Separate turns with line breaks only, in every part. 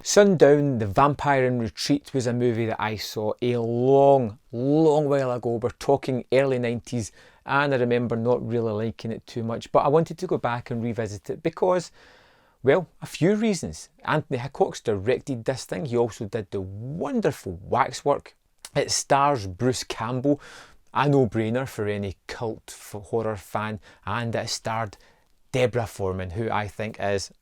Sundown, The Vampire in Retreat was a movie that I saw a long while ago. We're talking early 90s, and I remember not really liking it too much, but I wanted to go back and revisit it because, well, a few reasons. Anthony Hickox directed this thing. He also did the wonderful waxwork. It stars Bruce Campbell, a no-brainer for any cult horror fan, and it starred Deborah Foreman, who I think is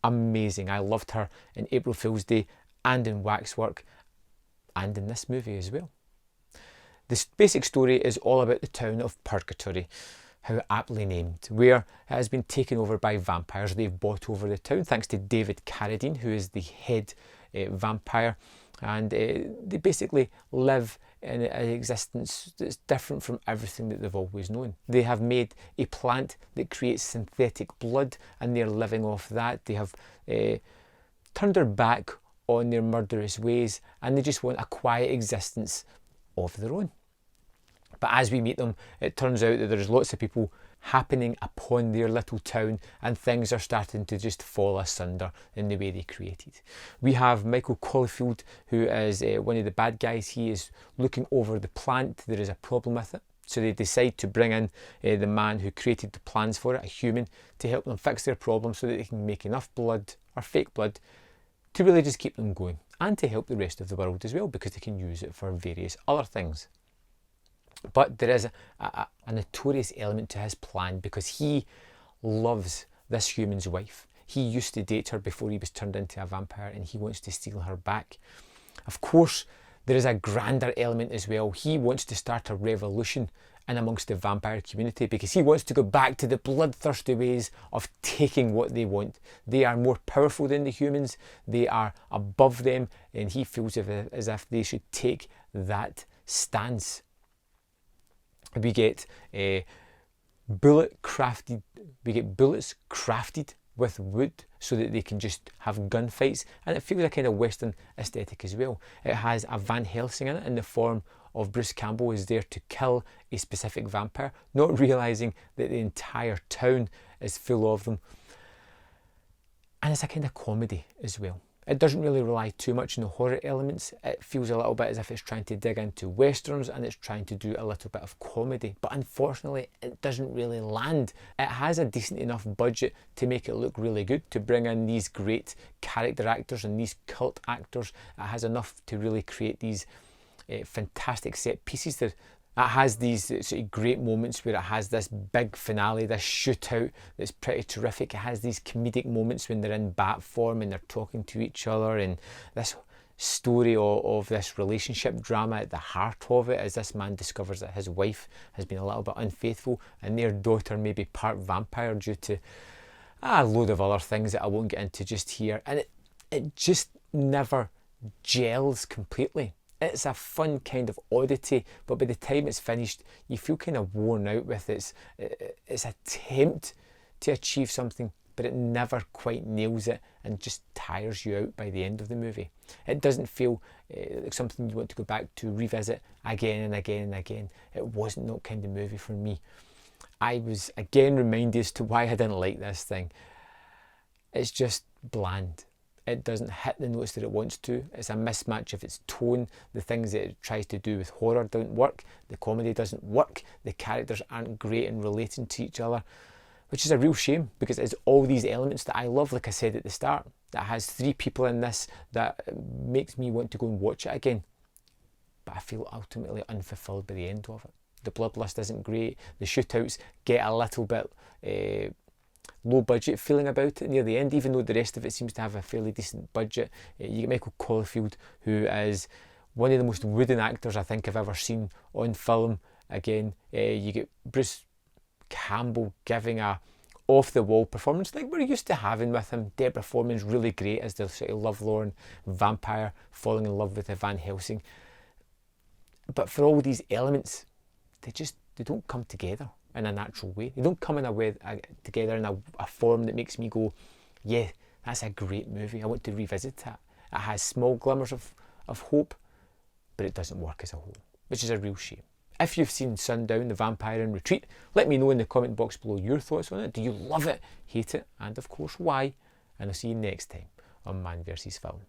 amazing. I loved her in April Fool's Day and in Waxwork and in this movie as well. The basic story is all about the town of Purgatory, how aptly named, where it has been taken over by vampires. They've bought over the town thanks to David Carradine, who is the head vampire, and they basically live in an existence that's different from everything that they've always known. They have made a plant that creates synthetic blood, and they're living off that. They have turned their back on their murderous ways, and they just want a quiet existence of their own. But as we meet them, it turns out that there's lots of people happening upon their little town, and things are starting to just fall asunder in the way they created. We have Michael Caulfield, who is one of the bad guys. He is looking over the plant. There is a problem with it, so they decide to bring in the man who created the plans for it, a human, to help them fix their problem so that they can make enough blood, or fake blood, to really just keep them going, and to help the rest of the world as well, because they can use it for various other things. But there is a notorious element to his plan, because he loves this human's wife. He used to date her before he was turned into a vampire, and he wants to steal her back. Of course, there is a grander element as well. He wants to start a revolution in amongst the vampire community, because he wants to go back to the bloodthirsty ways of taking what they want. They are more powerful than the humans. They are above them, and he feels as if they should take that stance. We get bullets crafted with wood so that they can just have gunfights, and it feels a kind of Western aesthetic as well. It has a Van Helsing in it, in the form of Bruce Campbell is there to kill a specific vampire, not realising that the entire town is full of them. And it's a kind of comedy as well. It doesn't really rely too much on the horror elements. It feels a little bit as if it's trying to dig into westerns, and it's trying to do a little bit of comedy. But unfortunately, it doesn't really land. It has a decent enough budget to make it look really good, to bring in these great character actors and these cult actors. It has enough to really create these fantastic set pieces. It has these sort of great moments where it has this big finale, this shootout that's pretty terrific. It has these comedic moments when they're in bat form and they're talking to each other, and this story of this relationship drama at the heart of it, as this man discovers that his wife has been a little bit unfaithful and their daughter may be part vampire due to a load of other things that I won't get into just here. And it just never gels completely. It's a fun kind of oddity, but by the time it's finished, you feel kind of worn out with its attempt to achieve something, but it never quite nails it and just tires you out by the end of the movie. It doesn't feel like something you want to go back to revisit again and again and again. It wasn't that kind of movie for me. I was again reminded as to why I didn't like this thing. It's just bland. It doesn't hit the notes that it wants to. It's a mismatch of its tone. The things that it tries to do with horror don't work. The comedy doesn't work. The characters aren't great in relating to each other, which is a real shame, because it's all these elements that I love, like I said at the start. That has 3 people in this that makes me want to go and watch it again. But I feel ultimately unfulfilled by the end of it. The bloodlust isn't great. The shootouts get a little bit low budget feeling about it near the end, even though the rest of it seems to have a fairly decent budget. You get Michael Caulfield, who is one of the most wooden actors I think I've ever seen on film. Again, you get Bruce Campbell giving a off-the-wall performance like we're used to having with him. Deborah Foreman's really great as the sort of lovelorn vampire falling in love with a Van Helsing. But for all these elements, they don't come together in a natural way. They don't come in a way together in a form that makes me go, yeah, that's a great movie. I want to revisit it. It has small glimmers of hope, but it doesn't work as a whole, which is a real shame. If you've seen Sundown, The Vampire in Retreat, let me know in the comment box below your thoughts on it. Do you love it, hate it, and of course why? And I'll see you next time on Man vs Film.